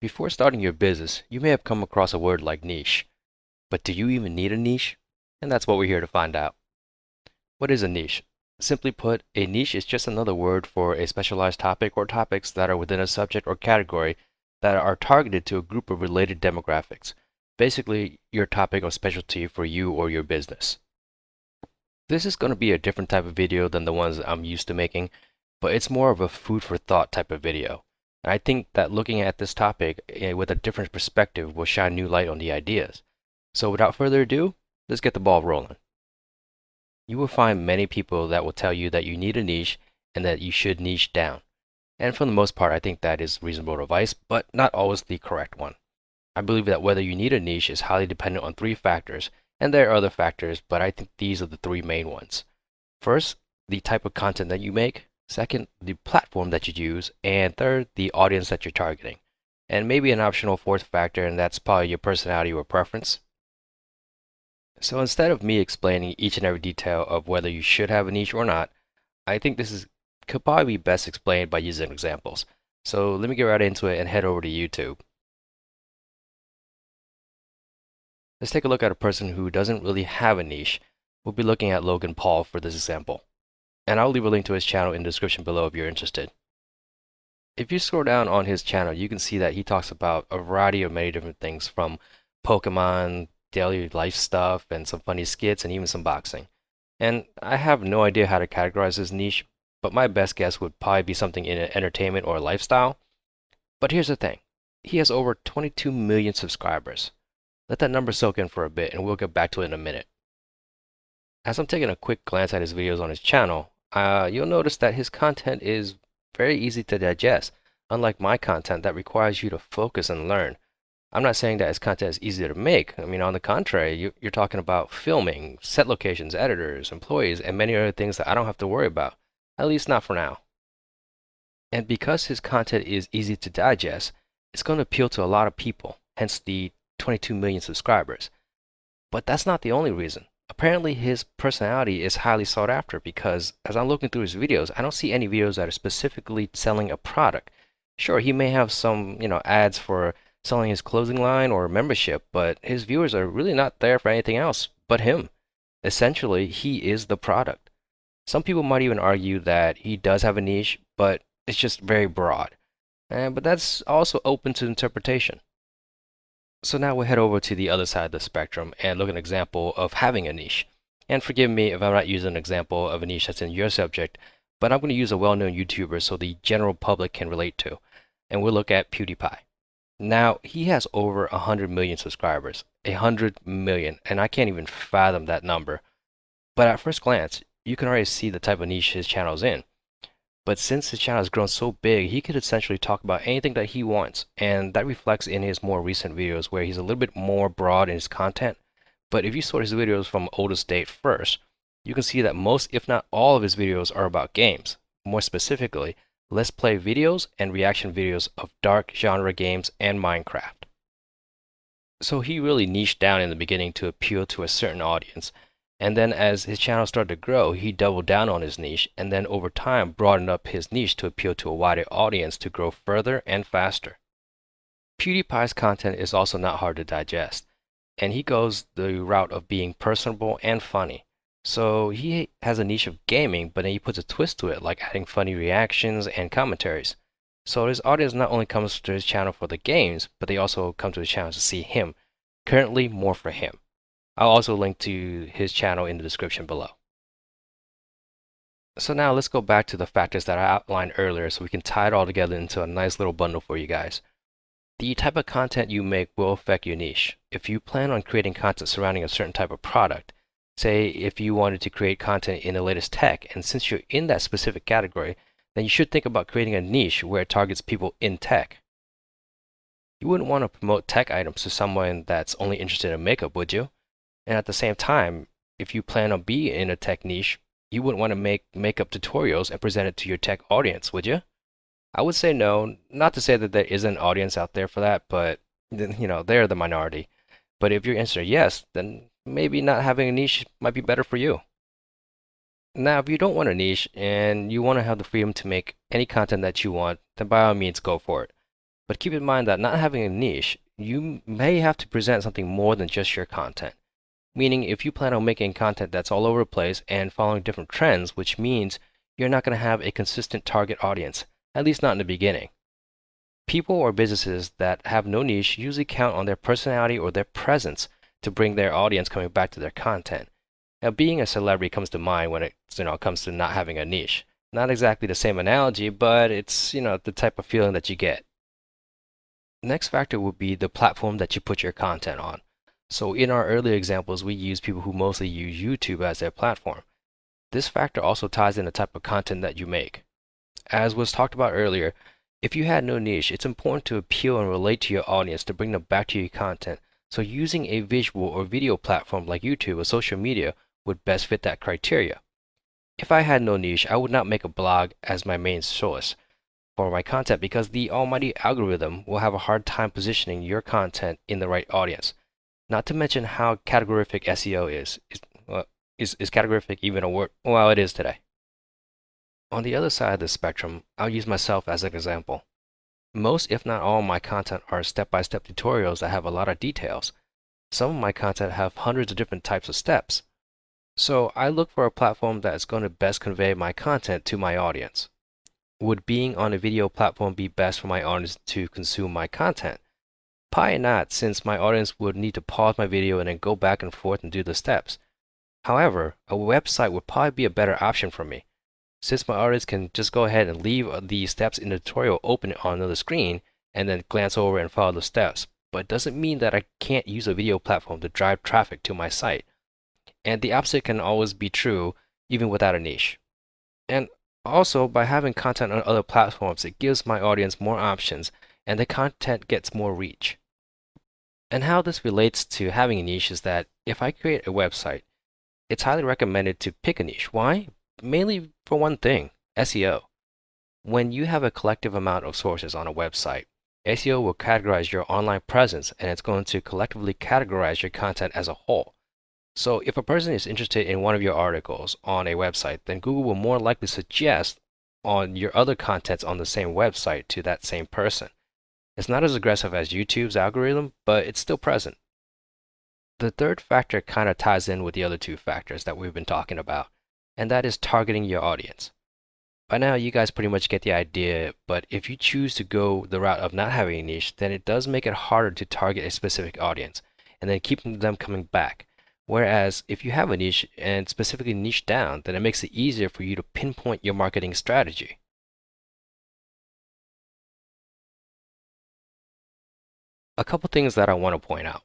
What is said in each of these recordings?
Before starting your business, you may have come across a word like niche. But do you even need a niche? And that's what we're here to find out. What is a niche? Simply put, a niche is just another word for a specialized topic or topics that are within a subject or category that are targeted to a group of related demographics. Basically, your topic or specialty for you or your business. This is going to be a different type of video than the ones I'm used to making, but it's more of a food for thought type of video. And I think that looking at this topic with a different perspective will shine new light on the ideas. So without further ado, let's get the ball rolling. You will find many people that will tell you that you need a niche and that you should niche down. And for the most part, I think that is reasonable advice, but not always the correct one. I believe that whether you need a niche is highly dependent on three factors, and there are other factors, but I think these are the three main ones. First, the type of content that you make. Second, the platform that you use. And third, the audience that you're targeting. And maybe an optional fourth factor, and that's probably your personality or preference. So instead of me explaining each and every detail of whether you should have a niche or not, I think could probably be best explained by using examples. So let me get right into it and head over to YouTube. Let's take a look at a person who doesn't really have a niche. We'll be looking at Logan Paul for this example. And I'll leave a link to his channel in the description below if you're interested. If you scroll down on his channel, you can see that he talks about a variety of many different things, from Pokemon, daily life stuff, and some funny skits, and even some boxing. And I have no idea how to categorize his niche, but my best guess would probably be something in entertainment or lifestyle. But here's the thing. He has over 22 million subscribers. Let that number soak in for a bit, and we'll get back to it in a minute. As I'm taking a quick glance at his videos on his channel, you'll notice that his content is very easy to digest, unlike my content that requires you to focus and learn. I'm not saying that his content is easy to make. I mean, on the contrary, you're talking about filming, set locations, editors, employees, and many other things that I don't have to worry about, at least not for now. And because his content is easy to digest, it's going to appeal to a lot of people, hence the 22 million subscribers. But that's not the only reason. Apparently his personality is highly sought after because as I'm looking through his videos, I don't see any videos that are specifically selling a product. Sure, he may have some, ads for selling his clothing line or membership, but his viewers are really not there for anything else but him. Essentially, he is the product. Some people might even argue that he does have a niche, but it's just very broad. But that's also open to interpretation. So now we'll head over to the other side of the spectrum and look at an example of having a niche. And forgive me if I'm not using an example of a niche that's in your subject, but I'm going to use a well-known YouTuber so the general public can relate to. And we'll look at PewDiePie. Now, he has over 100 million subscribers. 100 million, and I can't even fathom that number. But at first glance, you can already see the type of niche his channel's in. But since his channel has grown so big, he could essentially talk about anything that he wants, and that reflects in his more recent videos where he's a little bit more broad in his content. But if you sort his videos from oldest date first, you can see that most, if not all, of his videos are about games. More specifically, Let's Play videos and reaction videos of dark genre games and Minecraft. So he really niched down in the beginning to appeal to a certain audience. And then as his channel started to grow, he doubled down on his niche and then over time broadened up his niche to appeal to a wider audience to grow further and faster. PewDiePie's content is also not hard to digest, and he goes the route of being personable and funny. So he has a niche of gaming, but then he puts a twist to it, like adding funny reactions and commentaries. So his audience not only comes to his channel for the games, but they also come to his channel to see him. Currently, more for him. I'll also link to his channel in the description below. So now let's go back to the factors that I outlined earlier so we can tie it all together into a nice little bundle for you guys. The type of content you make will affect your niche. If you plan on creating content surrounding a certain type of product, say if you wanted to create content in the latest tech, and since you're in that specific category, then you should think about creating a niche where it targets people in tech. You wouldn't want to promote tech items to someone that's only interested in makeup, would you? And at the same time, if you plan on being in a tech niche, you wouldn't want to make makeup tutorials and present it to your tech audience, would you? I would say no. Not to say that there isn't an audience out there for that, but they're the minority. But if your answer is yes, then maybe not having a niche might be better for you. Now, if you don't want a niche and you want to have the freedom to make any content that you want, then by all means go for it. But keep in mind that not having a niche, you may have to present something more than just your content. Meaning, if you plan on making content that's all over the place and following different trends, which means you're not going to have a consistent target audience, at least not in the beginning. People or businesses that have no niche usually count on their personality or their presence to bring their audience coming back to their content. Now, being a celebrity comes to mind when it comes to not having a niche. Not exactly the same analogy, but it's the type of feeling that you get. Next factor would be the platform that you put your content on. So in our earlier examples, we use people who mostly use YouTube as their platform. This factor also ties in the type of content that you make. As was talked about earlier, if you had no niche, it's important to appeal and relate to your audience to bring them back to your content. So using a visual or video platform like YouTube or social media would best fit that criteria. If I had no niche, I would not make a blog as my main source for my content because the almighty algorithm will have a hard time positioning your content in the right audience. Not to mention how categorific SEO is. Is categorific even a word? Well, it is today. On the other side of the spectrum, I'll use myself as an example. Most, if not all, my content are step-by-step tutorials that have a lot of details. Some of my content have hundreds of different types of steps. So I look for a platform that is going to best convey my content to my audience. Would being on a video platform be best for my audience to consume my content? Probably not, since my audience would need to pause my video and then go back and forth and do the steps. However, a website would probably be a better option for me, since my audience can just go ahead and leave the steps in the tutorial open on another screen and then glance over and follow the steps. But it doesn't mean that I can't use a video platform to drive traffic to my site. And the opposite can always be true, even without a niche. And also, by having content on other platforms, it gives my audience more options and the content gets more reach. And how this relates to having a niche is that if I create a website, it's highly recommended to pick a niche. Why? Mainly for one thing, SEO. When you have a collective amount of sources on a website, SEO will categorize your online presence and it's going to collectively categorize your content as a whole. So if a person is interested in one of your articles on a website, then Google will more likely suggest on your other contents on the same website to that same person. It's not as aggressive as YouTube's algorithm, but it's still present. The third factor kind of ties in with the other two factors that we've been talking about, and that is targeting your audience. By now, you guys pretty much get the idea, but if you choose to go the route of not having a niche, then it does make it harder to target a specific audience and then keep them coming back. Whereas if you have a niche and specifically niche down, then it makes it easier for you to pinpoint your marketing strategy. A couple things that I want to point out.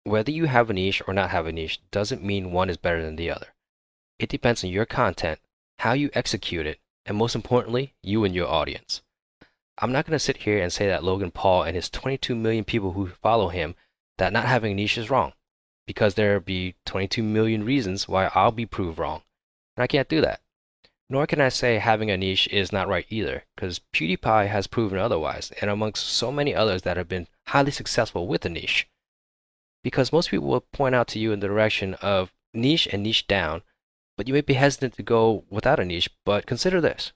Whether you have a niche or not have a niche doesn't mean one is better than the other. It depends on your content, how you execute it, and most importantly, you and your audience. I'm not going to sit here and say that Logan Paul and his 22 million people who follow him that not having a niche is wrong, because there'll be 22 million reasons why I'll be proved wrong. And I can't do that. Nor can I say having a niche is not right either, because PewDiePie has proven otherwise, and amongst so many others that have been highly successful with a niche. Because most people will point out to you in the direction of niche and niche down, but you may be hesitant to go without a niche. But consider this.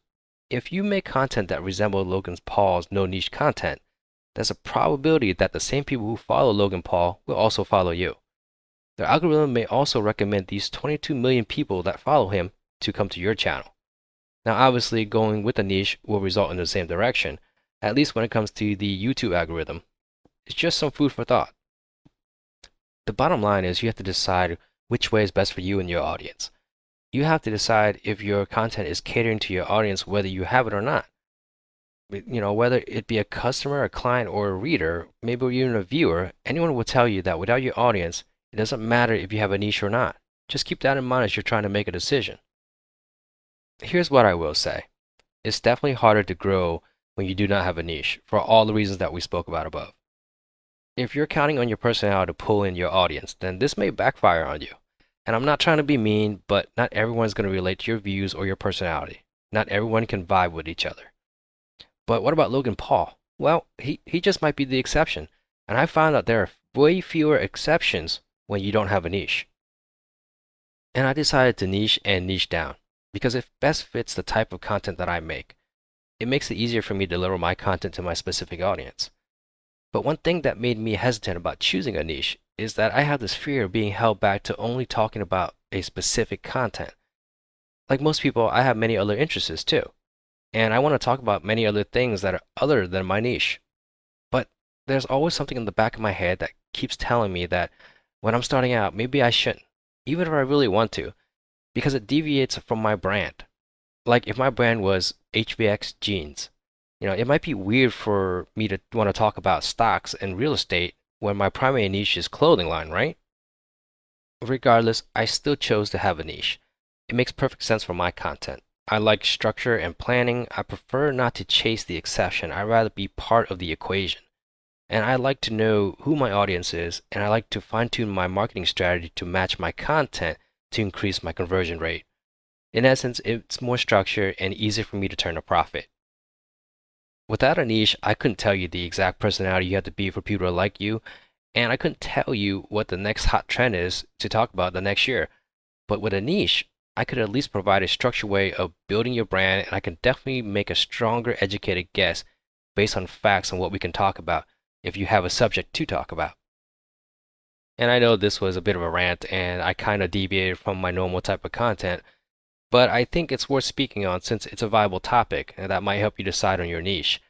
If you make content that resembles Logan Paul's no niche content, there's a probability that the same people who follow Logan Paul will also follow you. The algorithm may also recommend these 22 million people that follow him to come to your channel. Now obviously going with a niche will result in the same direction, at least when it comes to the YouTube algorithm. It's just some food for thought. The bottom line is you have to decide which way is best for you and your audience. You have to decide if your content is catering to your audience whether you have it or not. Whether it be a customer, a client, or a reader, maybe even a viewer, anyone will tell you that without your audience, it doesn't matter if you have a niche or not. Just keep that in mind as you're trying to make a decision. Here's what I will say. It's definitely harder to grow when you do not have a niche, for all the reasons that we spoke about above. If you're counting on your personality to pull in your audience, then this may backfire on you. And I'm not trying to be mean, but not everyone's going to relate to your views or your personality. Not everyone can vibe with each other. But what about Logan Paul? Well, he just might be the exception. And I found that there are way fewer exceptions when you don't have a niche. And I decided to niche and niche down because it best fits the type of content that I make. It makes it easier for me to deliver my content to my specific audience. But one thing that made me hesitant about choosing a niche is that I have this fear of being held back to only talking about a specific content. Like most people, I have many other interests too, and I want to talk about many other things that are other than my niche. But there's always something in the back of my head that keeps telling me that when I'm starting out, maybe I shouldn't, even if I really want to, because it deviates from my brand. Like if my brand was HBX jeans, it might be weird for me to want to talk about stocks and real estate when my primary niche is clothing line, right? Regardless, I still chose to have a niche. It makes perfect sense for my content. I like structure and planning. I prefer not to chase the exception. I'd rather be part of the equation. And I like to know who my audience is, and I like to fine tune my marketing strategy to match my content to increase my conversion rate. In essence, it's more structured and easier for me to turn a profit. Without a niche, I couldn't tell you the exact personality you have to be for people to like you, and I couldn't tell you what the next hot trend is to talk about the next year. But with a niche, I could at least provide a structured way of building your brand, and I can definitely make a stronger, educated guess based on facts on what we can talk about if you have a subject to talk about. And I know this was a bit of a rant, and I kind of deviated from my normal type of content, but I think it's worth speaking on since it's a viable topic, and that might help you decide on your niche.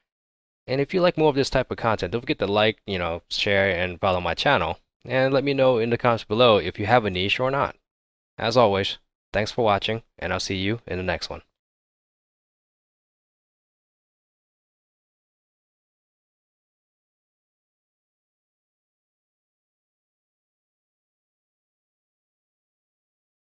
And if you like more of this type of content, don't forget to like, share, and follow my channel. And let me know in the comments below if you have a niche or not. As always, thanks for watching, and I'll see you in the next one.